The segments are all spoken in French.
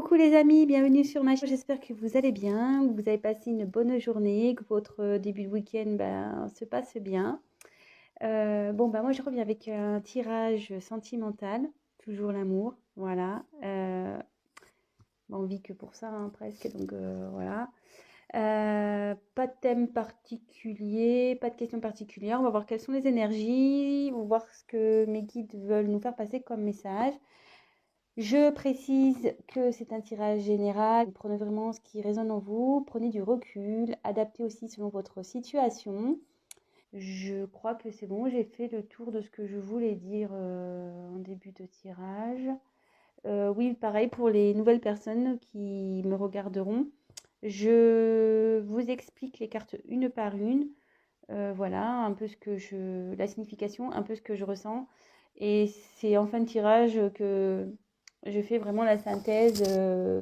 Coucou les amis, bienvenue sur ma chaîne. J'espère que vous allez bien, que vous avez passé une bonne journée, que votre début de week-end se passe bien. Moi je reviens avec un tirage sentimental, toujours l'amour, voilà. On vit que pour ça hein, presque, donc voilà. Pas de thème particulier, pas de questions particulières. On va voir quelles sont les énergies, on va voir ce que mes guides veulent nous faire passer comme message. Je précise que c'est un tirage général. Prenez vraiment ce qui résonne en vous. Prenez du recul. Adaptez aussi selon votre situation. Je crois que c'est bon. J'ai fait le tour de ce que je voulais dire en début de tirage. Oui, pareil pour les nouvelles personnes qui me regarderont. Je vous explique les cartes une par une. Voilà, un peu la signification, un peu ce que je ressens. Et c'est en fin de tirage que je fais vraiment la synthèse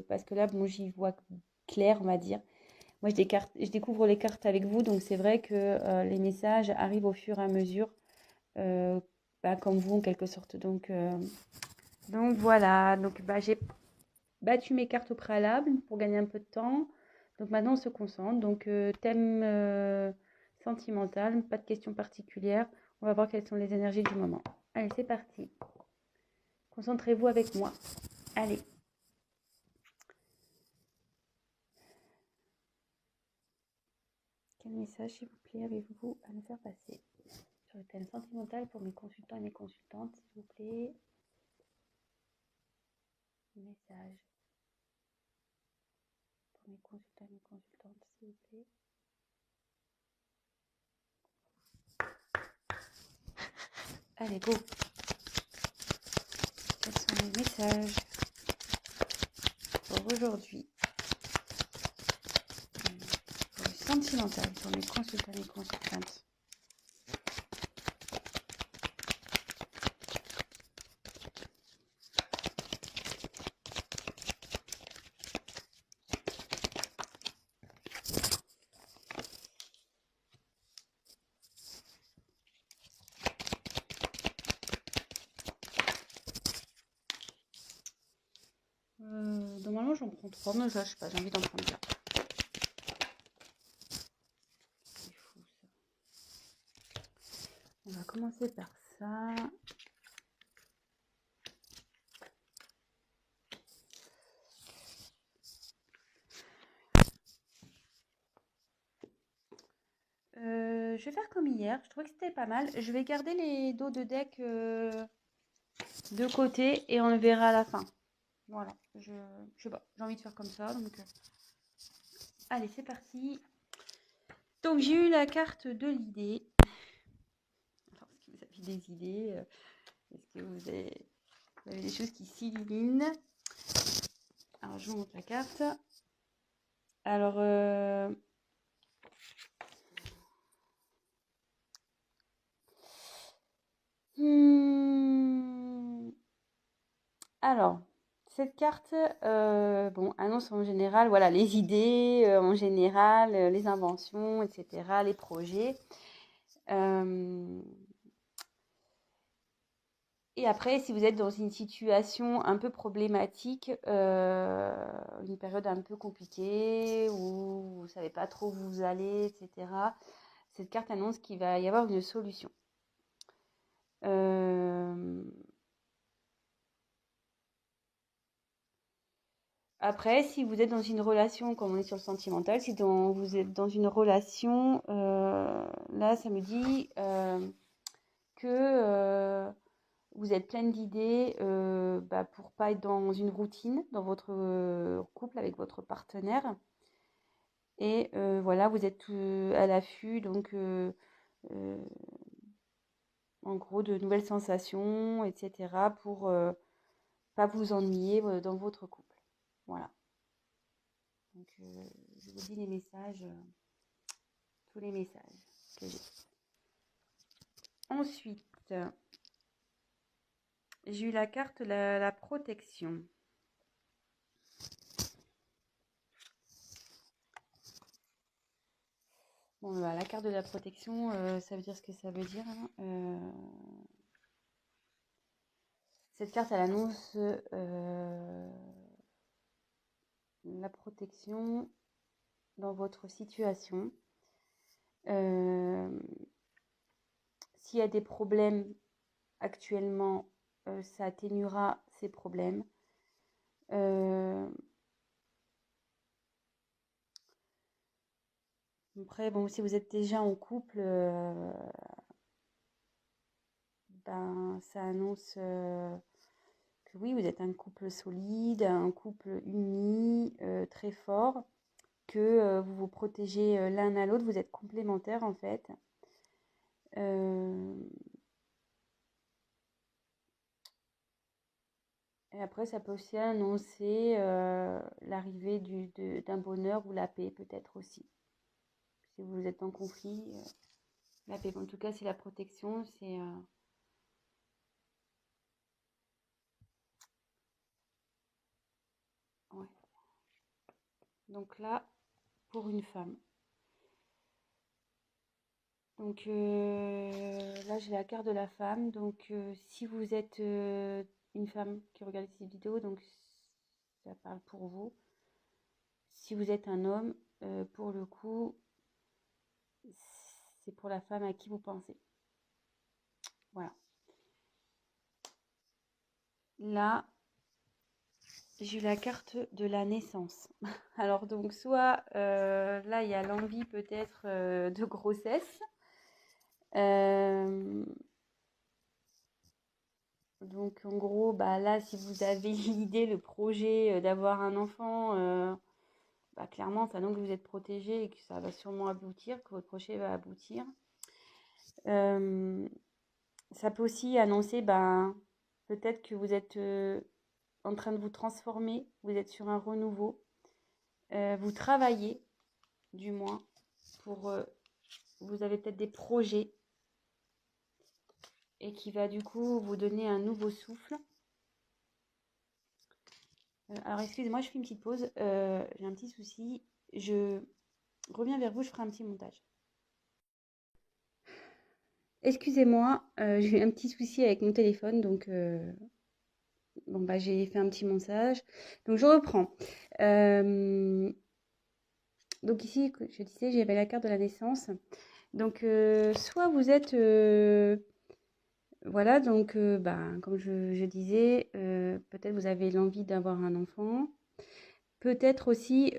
parce que là, bon, j'y vois clair, on va dire. Moi, je découvre les cartes avec vous, donc c'est vrai que les messages arrivent au fur et à mesure, euh, comme vous en quelque sorte. Donc voilà, j'ai battu mes cartes au préalable pour gagner un peu de temps. Donc maintenant, on se concentre. Donc thème sentimental, pas de questions particulières. On va voir quelles sont les énergies du moment. Allez, c'est parti. Concentrez-vous avec moi. Allez. Quel message, s'il vous plaît, avez-vous à nous faire passer sur le thème sentimental pour mes consultants et mes consultantes, s'il vous plaît. Message pour mes consultants et mes consultantes, s'il vous plaît. Allez, go. Quels sont les messages pour aujourd'hui? Pour le sentimental, pour mes consultants et mes consultantes. Normalement, j'en prends 3, mais ça, je sais pas, j'ai envie d'en prendre 4. C'est fou, ça. On va commencer par ça. Je vais faire comme hier. Je trouvais que c'était pas mal. Je vais garder les dos de deck de côté et on le verra à la fin. Voilà. Je sais pas. J'ai envie de faire comme ça. Allez, c'est parti. Donc, j'ai eu la carte de l'idée. Alors, est-ce que vous avez des idées? Est-ce que vous avez des choses qui s'illuminent? Alors, je vous montre la carte. Alors, alors, cette carte, annonce en général, voilà, les idées, en général, les inventions, etc., les projets. Et après, si vous êtes dans une situation un peu problématique, une période un peu compliquée où vous ne savez pas trop où vous allez, etc., cette carte annonce qu'il va y avoir une solution. Après, si vous êtes dans une relation, comme on est sur le sentimental, si vous êtes dans une relation, là, ça me dit que vous êtes pleine d'idées pour pas être dans une routine dans votre couple avec votre partenaire. Et voilà, vous êtes à l'affût, donc euh, en gros, de nouvelles sensations, etc. pour pas vous ennuyer dans votre couple. Voilà. Donc, je vous dis les messages, tous les messages que j'ai. Ensuite, j'ai eu la carte la protection. Bon, la carte de la protection, ça veut dire ce que ça veut dire. Hein. Cette carte, elle annonce la protection dans votre situation. S'il y a des problèmes actuellement, ça atténuera ces problèmes. Après, bon, si vous êtes déjà en couple, ben, ça annonce que oui, vous êtes un couple solide, un couple uni, très fort, que vous vous protégez l'un à l'autre, vous êtes complémentaires en fait. Et après, ça peut aussi annoncer l'arrivée d'un bonheur ou la paix peut-être aussi. Si vous êtes en conflit, la paix. En tout cas, c'est la protection, c'est... ouais. Donc là, pour une femme. Donc là, j'ai la carte de la femme. Donc si vous êtes une femme qui regarde cette vidéo, donc ça parle pour vous. Si vous êtes un homme, pour le coup, c'est pour la femme à qui vous pensez. Voilà. Là, j'ai eu la carte de la naissance. Alors donc soit là, il y a l'envie peut-être de grossesse. Donc en gros, bah là, si vous avez l'idée, le projet d'avoir un enfant, bah, clairement, ça donc que vous êtes protégé et que ça va sûrement aboutir, que votre projet va aboutir. Ça peut aussi annoncer, ben, peut-être que vous êtes en train de vous transformer, vous êtes sur un renouveau, vous travaillez, du moins, pour, vous avez peut-être des projets et qui va du coup vous donner un nouveau souffle. Alors excusez-moi, je fais une petite pause, j'ai un petit souci, je reviens vers vous, je ferai un petit montage. Excusez-moi, j'ai eu un petit souci avec mon téléphone, donc bon, bah, j'ai fait un petit montage. Donc je reprends. Donc ici, je disais, j'avais la carte de la naissance. Donc soit vous êtes... voilà, donc bah, comme je disais, peut-être vous avez l'envie d'avoir un enfant. Peut-être aussi,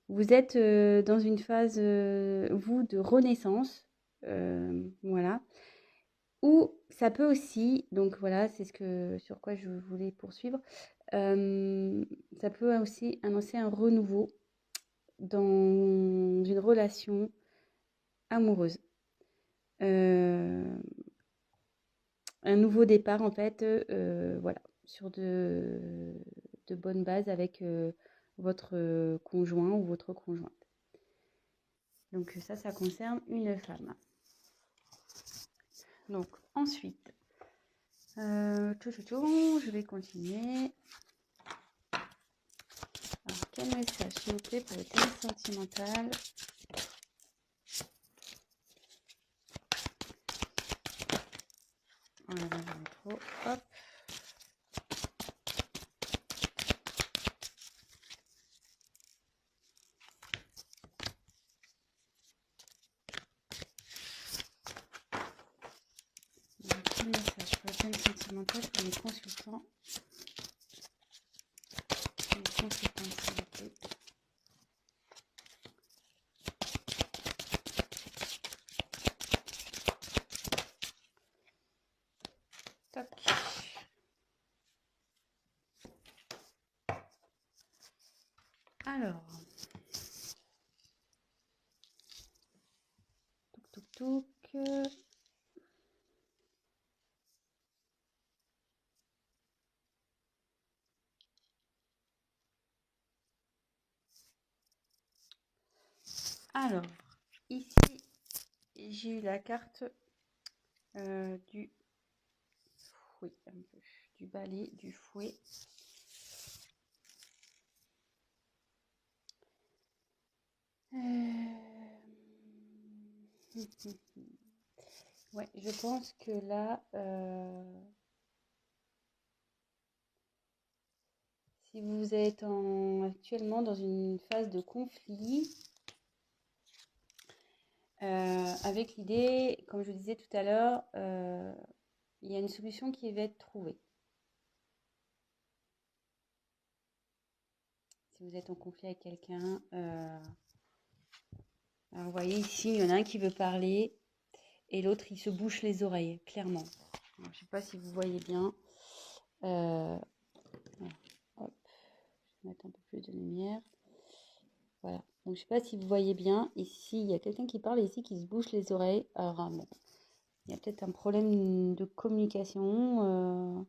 vous êtes dans une phase, vous, de renaissance. Voilà. Ou ça peut aussi, donc voilà, c'est sur quoi je voulais poursuivre, ça peut aussi annoncer un renouveau dans une relation amoureuse. Un nouveau départ en fait, voilà, sur de bonnes bases avec votre conjoint ou votre conjointe. Donc ça concerne une femme. Donc ensuite, je vais continuer. Alors, quel message, s'il vous plaît, pour le thème sentimental? On la va trop. Hop. Donc, quel message pour le thème sentimental pour les consultants? Les consultants, s'il vous plaît. Tac. Alors, touc. Alors, ici, j'ai eu la carte du fouet, un peu, du balai, du fouet. Ouais, je pense que là, si vous êtes actuellement dans une phase de conflit, avec l'idée, comme je vous disais tout à l'heure, il y a une solution qui va être trouvée. Si vous êtes en conflit avec quelqu'un, alors vous voyez ici, il y en a un qui veut parler et l'autre, il se bouche les oreilles, clairement. Alors, je ne sais pas si vous voyez bien. Voilà. Hop. Je vais mettre un peu plus de lumière. Voilà. Donc, je ne sais pas si vous voyez bien. Ici, il y a quelqu'un qui parle, ici, qui se bouche les oreilles. Alors, bon, il y a peut-être un problème de communication.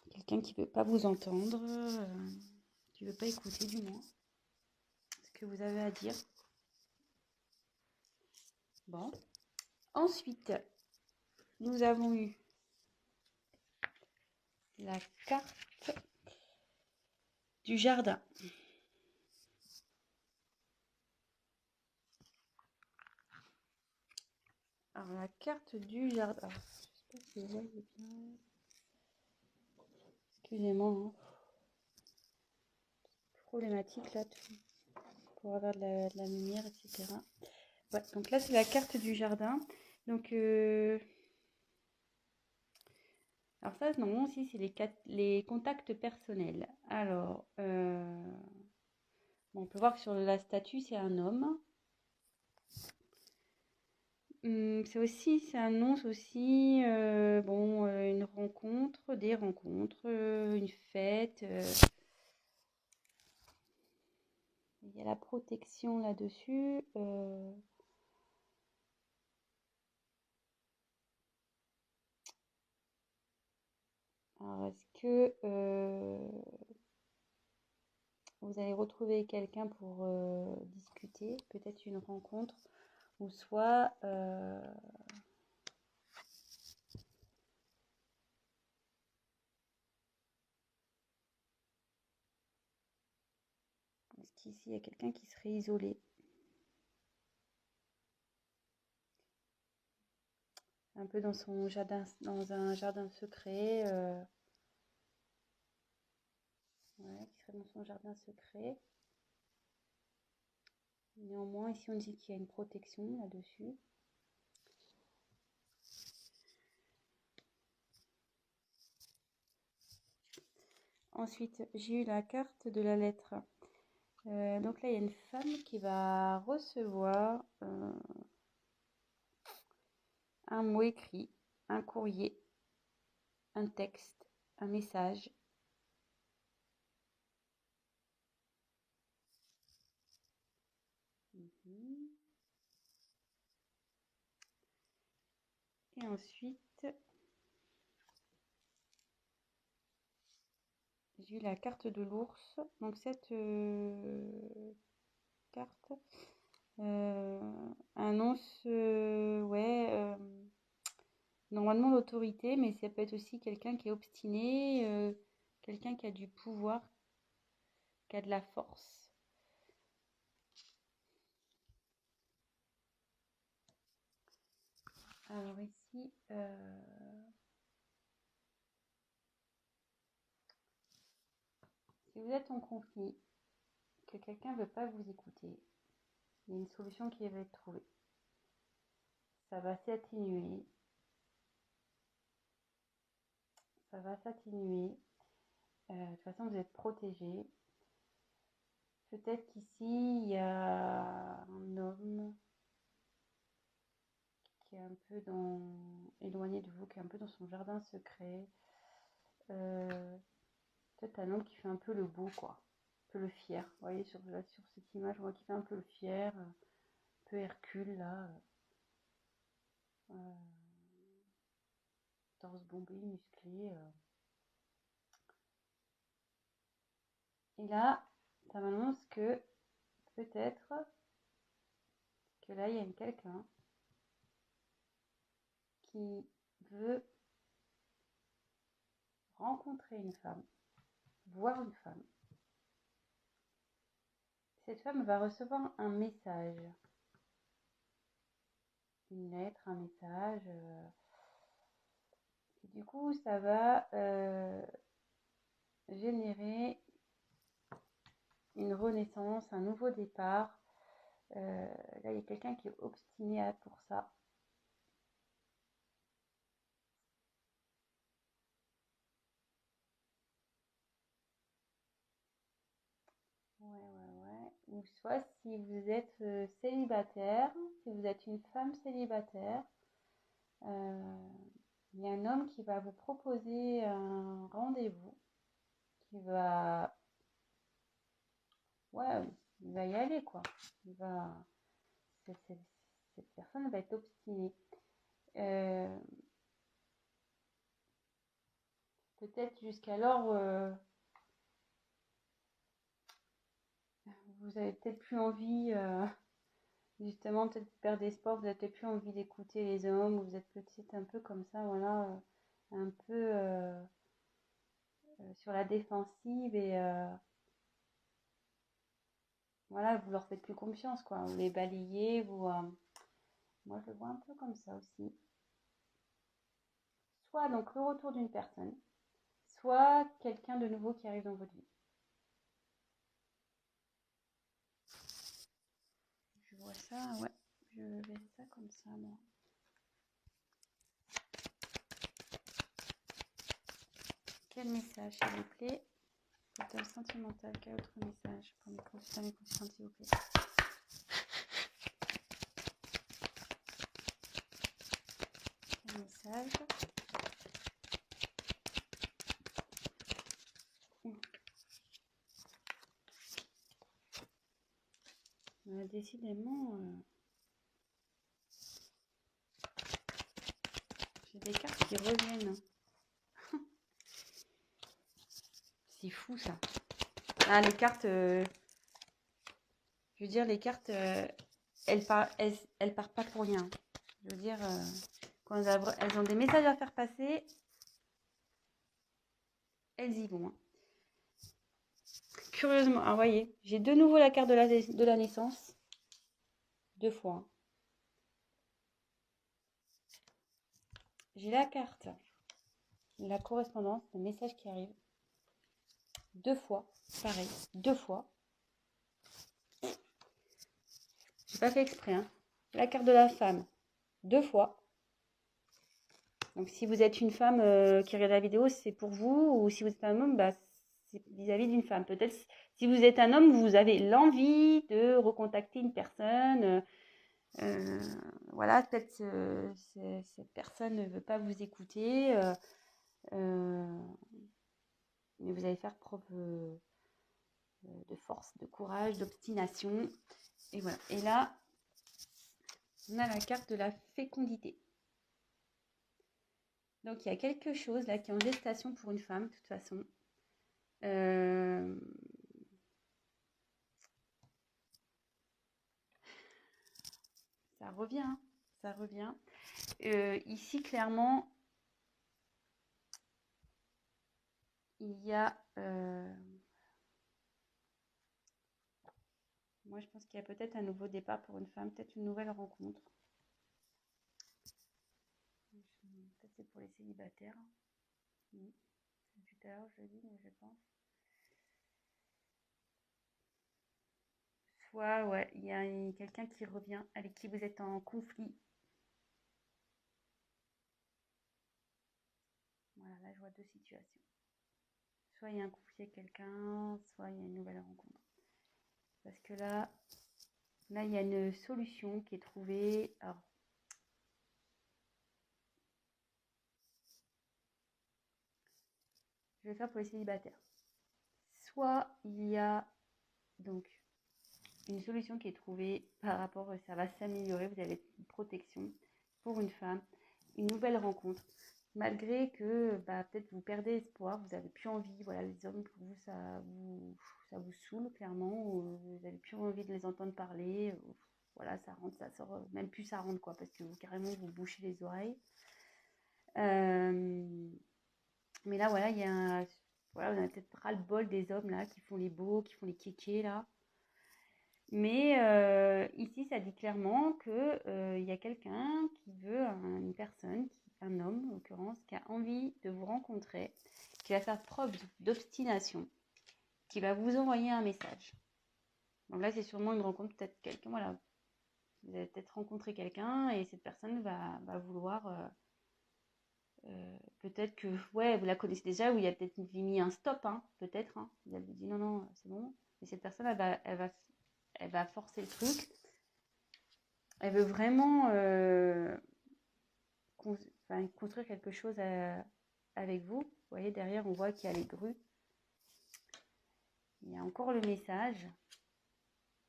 Quelqu'un qui ne veut pas vous entendre, qui ne veut pas écouter, du moins, ce que vous avez à dire. Bon. Ensuite, nous avons eu la carte du jardin. Alors, la carte du jardin. Alors, je sais pas si vous voyez bien. Excusez-moi. Hein. Problématique là, pour avoir de la lumière, etc. Ouais, donc là, c'est la carte du jardin. Donc, alors ça, non, aussi, c'est les contacts personnels. Alors, bon, on peut voir que sur la statue, c'est un homme. Ça annonce aussi bon, une rencontre, des rencontres, une fête. Il y a la protection là-dessus. Alors, est-ce que vous allez retrouver quelqu'un pour discuter, peut-être une rencontre, ou soit est-ce qu'ici il y a quelqu'un qui serait isolé? Un peu dans son jardin, dans un jardin secret, ouais, qui serait dans son jardin secret. Néanmoins, ici on dit qu'il y a une protection là-dessus. Ensuite, j'ai eu la carte de la lettre. Donc là, il y a une femme qui va recevoir un mot écrit, un courrier, un texte, un message. Et ensuite, j'ai eu la carte de l'ours. Donc cette carte annonce, ouais, normalement l'autorité, mais ça peut être aussi quelqu'un qui est obstiné, quelqu'un qui a du pouvoir, qui a de la force. Alors ici, si vous êtes en conflit, que quelqu'un ne veut pas vous écouter, il y a une solution qui va être trouvée. Ça va s'atténuer. Ça va s'atténuer. De toute façon, vous êtes protégé. Peut-être qu'ici, il y a un homme qui est un peu éloigné de vous, qui est un peu dans son jardin secret. Peut-être un homme qui fait un peu le beau, quoi. Un peu le fier. Vous voyez, sur cette image, on voit qu'il fait un peu le fier. Un peu Hercule, là. Torse bombé, musclé. Et là, ça m'annonce que peut-être que là, il y a quelqu'un qui veut rencontrer une femme, voir une femme. Cette femme va recevoir un message, une lettre, un message. Et du coup, ça va nouveau départ. Là, il y a quelqu'un qui est obstiné pour ça. Ouais. Ou soit si vous êtes célibataire, si vous êtes une femme célibataire, euh, il y a un homme qui va vous proposer un rendez-vous, qui va, ouais, il va y aller quoi. Il va, cette personne va être obstinée. Euh, Peut-être jusqu'alors, vous avez peut-être plus envie, justement, peut-être vous perdez espoir, vous n'avez peut-être plus envie d'écouter les hommes, ou vous êtes peut-être un peu comme ça, voilà, un peu sur la défensive et voilà, vous leur faites plus confiance, quoi. Vous les balayez, moi je le vois un peu comme ça aussi. Soit donc le retour d'une personne, soit quelqu'un de nouveau qui arrive dans votre vie. Je vois ça, ouais, je vais ça comme ça, moi. Quel message, s'il vous plaît? Total sentimental, quel autre message pour mes consultants et consultantes, s'il vous plaît? Quel message? Décidément, j'ai des cartes qui reviennent. C'est fou ça. Ah, les cartes, je veux dire, les cartes, elles partent pas pour rien. Je veux dire, quand elles ont des messages à faire passer, elles y vont. Curieusement, ah, voyez, j'ai de nouveau la carte de la naissance. 2 fois. J'ai la carte, la correspondance, le message qui arrive. 2 fois, pareil, 2 fois. J'ai pas fait exprès, hein. La carte de la femme, 2 fois. Donc si vous êtes une femme qui regarde la vidéo, c'est pour vous, ou si vous êtes un homme, bah, c'est vis-à-vis d'une femme. Peut-être si vous êtes un homme, vous avez l'envie de recontacter une personne. Voilà, peut-être cette personne ne veut pas vous écouter, mais vous allez faire preuve de force, de courage, d'obstination. Et voilà. Et là, on a la carte de la fécondité. Donc il y a quelque chose là qui est en gestation pour une femme, de toute façon. Ça revient, hein, ça revient. Ici, clairement, il y a... moi, je pense qu'il y a peut-être un nouveau départ pour une femme, peut-être une nouvelle rencontre. Peut-être c'est pour les célibataires. Oui. Tout à l'heure, je dis, mais je pense. Soit, ouais, il y a quelqu'un qui revient, avec qui vous êtes en conflit. Voilà, là, je vois 2 situations. Soit il y a un conflit avec quelqu'un, soit il y a une nouvelle rencontre. Parce que là, il y a une solution qui est trouvée. Alors, je vais faire pour les célibataires. Soit il y a donc une solution qui est trouvée par rapport, ça va s'améliorer, vous avez une protection pour une femme, une nouvelle rencontre, malgré que peut-être vous perdez espoir, vous n'avez plus envie, voilà, les hommes pour vous, ça vous saoule clairement, vous n'avez plus envie de les entendre parler, voilà, ça rentre, ça sort, même plus ça rentre quoi, parce que carrément vous bouchez les oreilles. Mais là, voilà, il y a voilà, on a peut-être ras-le-bol des hommes là qui font les beaux, qui font les kékés là. Mais ici, ça dit clairement qu'il y a quelqu'un qui veut, une personne, un homme en l'occurrence, qui a envie de vous rencontrer, qui va faire preuve d'obstination, qui va vous envoyer un message. Donc là, c'est sûrement une rencontre, peut-être quelqu'un, voilà. Vous allez peut-être rencontrer quelqu'un et cette personne va vouloir, peut-être que, ouais, vous la connaissez déjà, ou il y a peut-être mis un stop, hein, peut-être, hein. Il a dit non, non, c'est bon. Et cette personne, elle va forcer le truc. Elle veut vraiment construire quelque chose avec vous. Vous voyez, derrière, on voit qu'il y a les grues. Il y a encore le message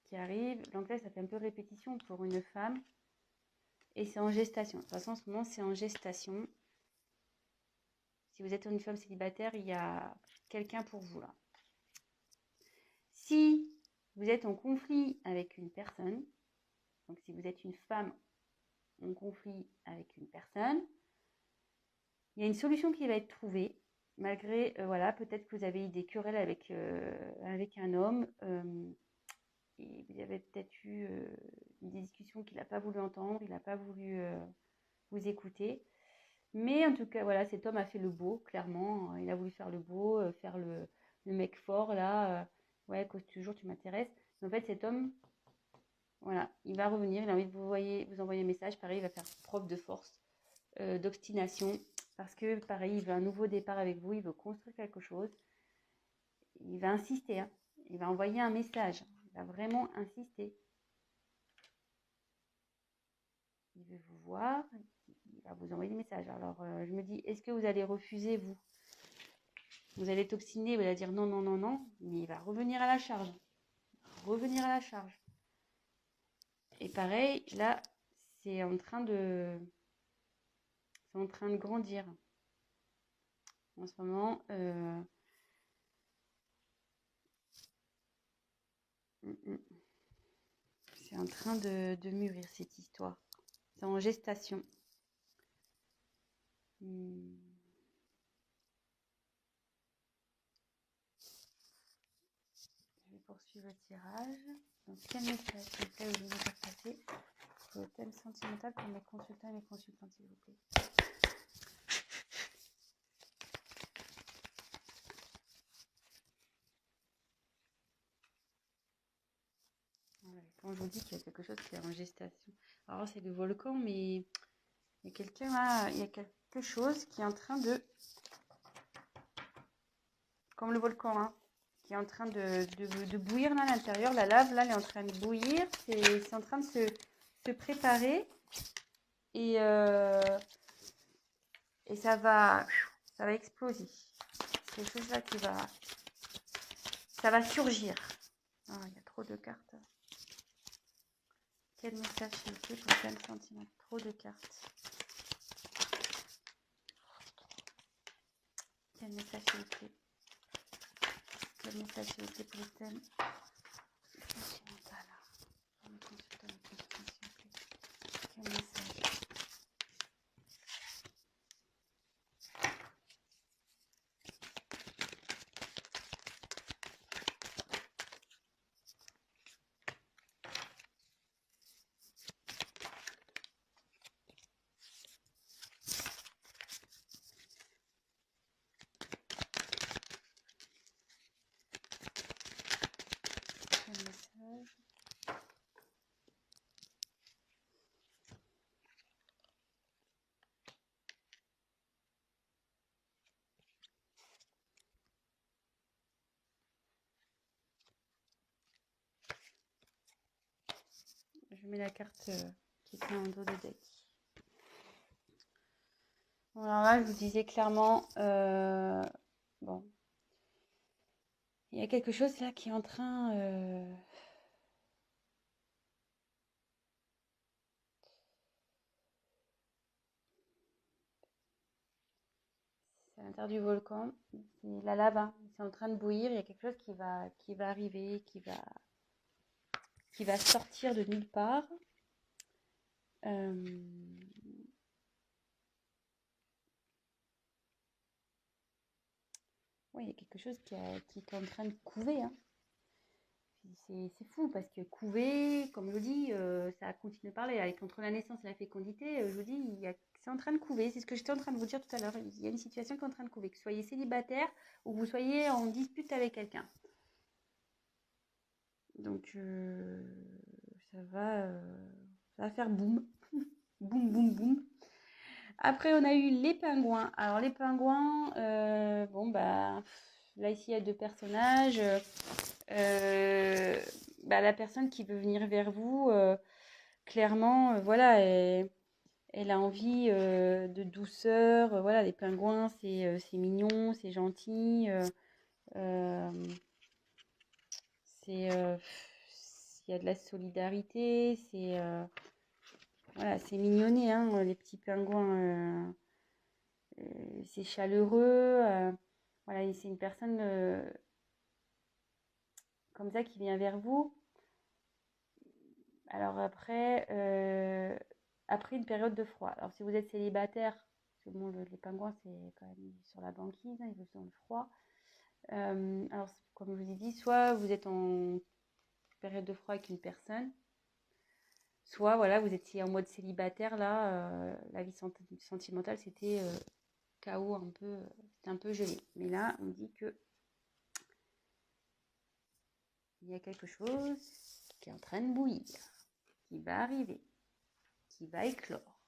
qui arrive. Donc là, ça fait un peu répétition pour une femme. Et c'est en gestation. De toute façon, en ce moment, c'est en gestation. Si vous êtes une femme célibataire, il y a quelqu'un pour vous là. Si vous êtes en conflit avec une personne, donc si vous êtes une femme en conflit avec une personne, il y a une solution qui va être trouvée, malgré, voilà, peut-être que vous avez eu des querelles avec un homme, et vous avez peut-être eu des discussions qu'il n'a pas voulu entendre, il n'a pas voulu vous écouter. Mais en tout cas, voilà, cet homme a fait le beau, clairement. Il a voulu faire le beau, faire le mec fort, là. Ouais, cause toujours, tu m'intéresses. Mais en fait, cet homme, voilà, il va revenir, il a envie de vous envoyer un message. Pareil, il va faire preuve de force, d'obstination. Parce que, pareil, il veut un nouveau départ avec vous, il veut construire quelque chose. Il va insister, hein. Il va envoyer un message. Il va vraiment insister. Il veut vous voir, il va vous envoyer des messages. Alors, je me dis, est-ce que vous allez refuser, vous? Vous allez t'obstiner, vous allez dire non, non, non, non, mais il va revenir à la charge. Revenir à la charge. Et pareil, là, c'est en train de grandir. En ce moment, c'est en train de mûrir cette histoire. C'est en gestation. Je vais poursuivre le tirage. Donc, quel message s'il vous plaît, vous voulez faire passer pour le thème sentimental pour mes consultants et mes consultantes, s'il vous plaît. Voilà, quand je vous dis qu'il y a quelque chose qui est en gestation. Alors, c'est le volcan, mais il y a quelqu'un là, il y a quelque chose qui est en train de, comme le volcan, hein, qui est en train de bouillir là à l'intérieur. La lave là, elle est en train de bouillir. C'est en train de se préparer et ça va exploser. C'est quelque chose là ça va surgir. Ah, il y a trop de cartes. Quel message s'il vous plaît pour quel sentiment? Trop de cartes. Quel message s'il vous plaît? Quel message s'il vous plaît pour le thème sentimental? Pour mes consultants, mes consultantes, s'il vous plaît. Quel message? Quel message? Je mets la carte qui était en dos de deck. Bon, alors là, je vous disais clairement, bon, il y a quelque chose là qui est en train, c'est à l'intérieur du volcan, c'est la lave, hein. C'est en train de bouillir. Il y a quelque chose qui va arriver, qui va sortir de nulle part. Oui, il y a quelque chose qui est en train de couver, hein. C'est fou parce que couver, comme je vous dis, ça a continué de parler. Avec entre la naissance et la fécondité, je vous dis, c'est en train de couver. C'est ce que j'étais en train de vous dire tout à l'heure. Il y a une situation qui est en train de couver. Que vous soyez célibataire ou que vous soyez en dispute avec quelqu'un. Donc, ça va faire boum. Boum, boum, boum. Après, on a eu les pingouins. Alors, les pingouins, bon, bah, là, ici, il y a deux personnages. Bah, la personne qui veut venir vers vous, clairement, voilà, elle a envie de douceur. Voilà, les pingouins, c'est mignon, c'est gentil. Euh, il y a de la solidarité. Voilà, c'est mignonné, hein, les petits pingouins. C'est chaleureux. Voilà, et c'est une personne comme ça qui vient vers vous. Alors après une période de froid. Alors si vous êtes célibataire, parce que bon, les pingouins c'est quand même sur la banquise, hein, ils vivent dans le froid. Alors comme je vous ai dit, soit vous êtes en période de froid avec une personne, soit voilà, vous étiez en mode célibataire là, la vie sentimentale c'était chaos un peu, c'était un peu gelé. Mais là on dit que il y a quelque chose qui est en train de bouillir, qui va arriver, qui va éclore.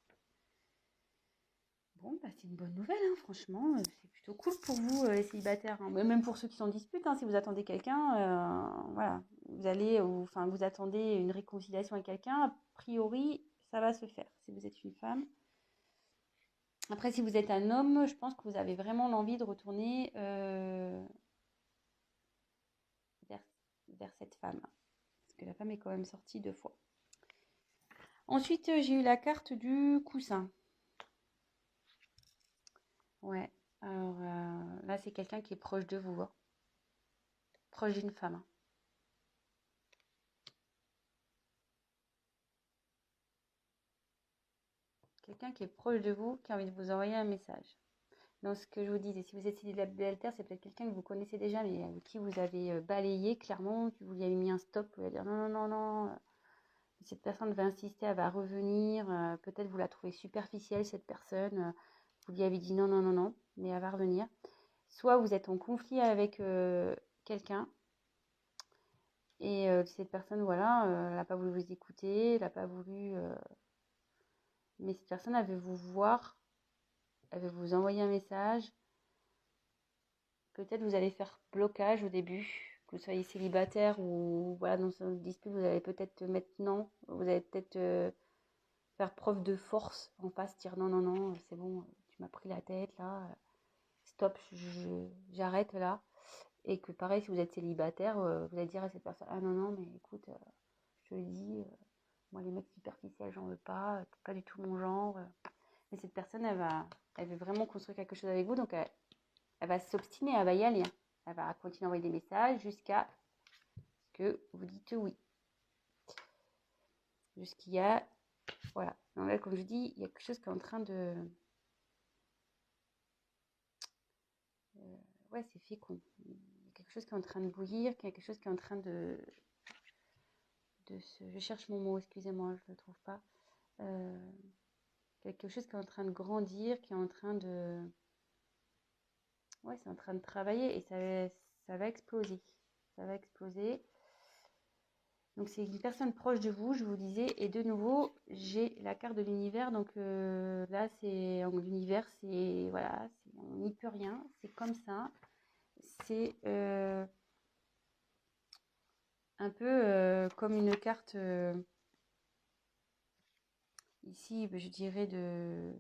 Bon, bah, c'est une bonne nouvelle, hein, franchement, c'est plutôt cool pour vous, les célibataires, hein. Même pour ceux qui sont en dispute, hein, si vous attendez quelqu'un, voilà, vous attendez une réconciliation avec quelqu'un, a priori, ça va se faire, si vous êtes une femme. Après, si vous êtes un homme, je pense que vous avez vraiment l'envie de retourner vers, vers cette femme, parce que la femme est quand même sortie 2 fois. Ensuite, j'ai eu la carte du coussin. Ouais, alors là, c'est quelqu'un qui est proche de vous, hein. Proche d'une femme, hein. Quelqu'un qui est proche de vous, qui a envie de vous envoyer un message. Donc, ce que je vous disais, si vous êtes célibataire, c'est peut-être quelqu'un que vous connaissez déjà, mais avec qui vous avez balayé clairement, que vous lui avez mis un stop, vous allez dire non, non, non, non. Cette personne va insister, elle va revenir. Peut-être vous la trouvez superficielle, cette personne. Vous lui avez dit non, non, non, non, mais elle va revenir. Soit vous êtes en conflit avec quelqu'un et cette personne, voilà, elle n'a pas voulu vous écouter, elle n'a pas voulu. Mais cette personne, elle veut vous voir, elle veut vous envoyer un message. Peut-être vous allez faire blocage au début, que vous soyez célibataire ou voilà, dans une dispute, vous allez peut-être maintenant, vous allez peut-être faire preuve de force en face, dire non, non, non, c'est bon, tu m'as pris la tête là, stop, j'arrête là. Et que pareil, si vous êtes célibataire, vous allez dire à cette personne, ah non, non, mais écoute, je te le dis, moi les mecs superficiels, j'en veux pas, c'est pas du tout mon genre. Mais cette personne, elle veut vraiment construire quelque chose avec vous, donc elle va s'obstiner, elle va y aller, hein. Elle va continuer à envoyer des messages jusqu'à ce que vous dites oui. Jusqu'il y a, voilà. Donc là, comme je dis, il y a quelque chose qui est en train de... ouais, c'est fécond. Il y a quelque chose qui est en train de bouillir, quelque chose qui est en train je cherche mon mot, excusez-moi, je ne le trouve pas. Quelque chose qui est en train de grandir, qui est en train de... ouais, c'est en train de travailler et ça va exploser. Ça va exploser. Donc c'est une personne proche de vous, je vous disais. Et de nouveau, j'ai la carte de l'univers. Donc là, c'est l'univers, c'est voilà, on n'y peut rien. C'est comme ça. C'est un peu comme une carte ici, je dirais de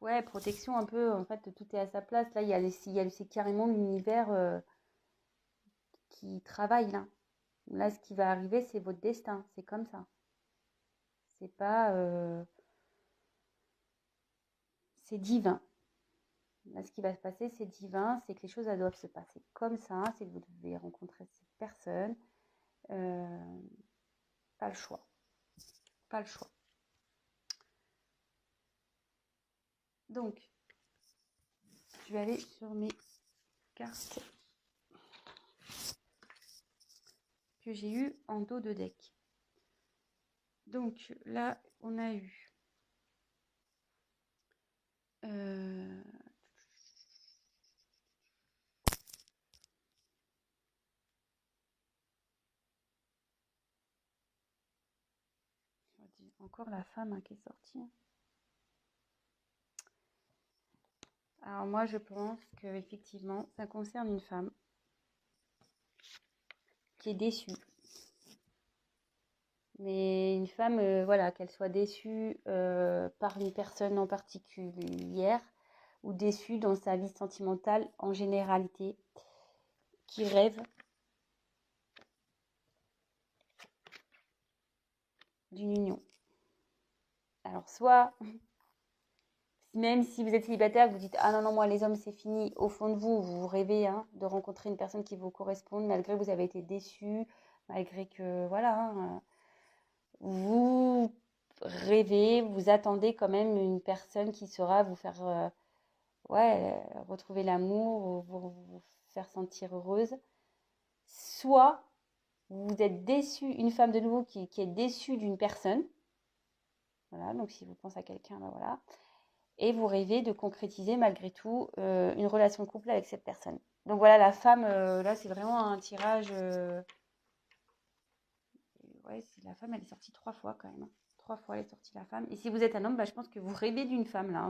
ouais, protection un peu. En fait, tout est à sa place. Là, c'est carrément l'univers qui travaille là. Là, ce qui va arriver, c'est votre destin. C'est comme ça. C'est pas, c'est divin. Là, ce qui va se passer, c'est divin. C'est que les choses, elles doivent se passer comme ça. C'est que vous devez rencontrer cette personne. Euh, Pas le choix. Pas le choix. Donc, je vais aller sur mes cartes que j'ai eues en dos de deck. Donc là, on a eu encore la femme qui est sortie. Alors moi, je pense que effectivement, ça concerne une femme qui est déçue. Mais une femme, voilà, qu'elle soit déçue par une personne en particulière ou déçue dans sa vie sentimentale en généralité, qui rêve d'une union. Alors soit, même si vous êtes célibataire, vous dites ah non non moi les hommes c'est fini, au fond de vous vous rêvez de rencontrer une personne qui vous corresponde malgré que vous avez été déçu, malgré que voilà, vous rêvez, vous attendez quand même une personne qui saura vous faire retrouver l'amour, vous faire sentir heureuse. Soit vous êtes déçu, une femme de nouveau qui est déçue d'une personne. Voilà, donc si vous pensez à quelqu'un, ben voilà. Et vous rêvez de concrétiser malgré tout une relation de couple avec cette personne. Donc voilà, la femme, là c'est vraiment un tirage. Ouais, la femme, elle est sortie 3 fois quand même. 3 fois elle est sortie la femme. Et si vous êtes un homme, bah, je pense que vous rêvez d'une femme là.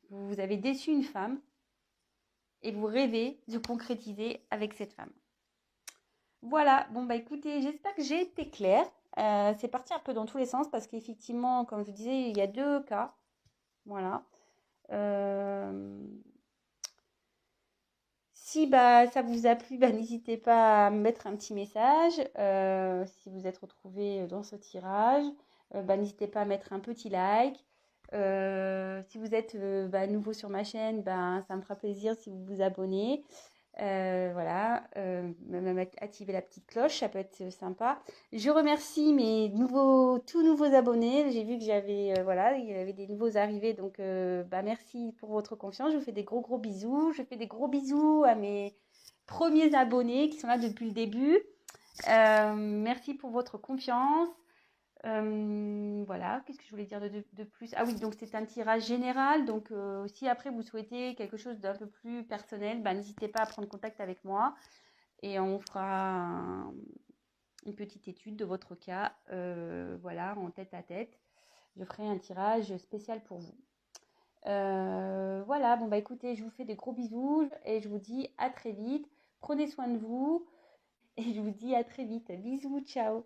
Vous avez déçu une femme et vous rêvez de concrétiser avec cette femme. Voilà, bon bah écoutez, j'espère que j'ai été claire. C'est parti un peu dans tous les sens parce qu'effectivement, comme je vous disais, il y a 2 cas. Voilà. Euh, Si bah, ça vous a plu, bah, n'hésitez pas à me mettre un petit message. Si vous êtes retrouvé dans ce tirage, bah, n'hésitez pas à mettre un petit like. Si vous êtes bah, nouveau sur ma chaîne, bah, ça me fera plaisir si vous vous abonnez. Voilà, même activer la petite cloche, ça peut être sympa. Je remercie mes tout nouveaux abonnés. J'ai vu que voilà, il y avait des nouveaux arrivés, donc bah, merci pour votre confiance. Je vous fais des gros bisous. Je fais des gros bisous à mes premiers abonnés qui sont là depuis le début. Merci pour votre confiance. Voilà, qu'est-ce que je voulais dire de plus? Ah oui, donc c'est un tirage général. Donc si après vous souhaitez quelque chose d'un peu plus personnel, bah, n'hésitez pas à prendre contact avec moi et on fera une petite étude de votre cas, voilà, en tête à tête. Je ferai un tirage spécial pour vous. Voilà, bon bah écoutez, je vous fais des gros bisous et je vous dis à très vite. Prenez soin de vous et je vous dis à très vite. Bisous, ciao.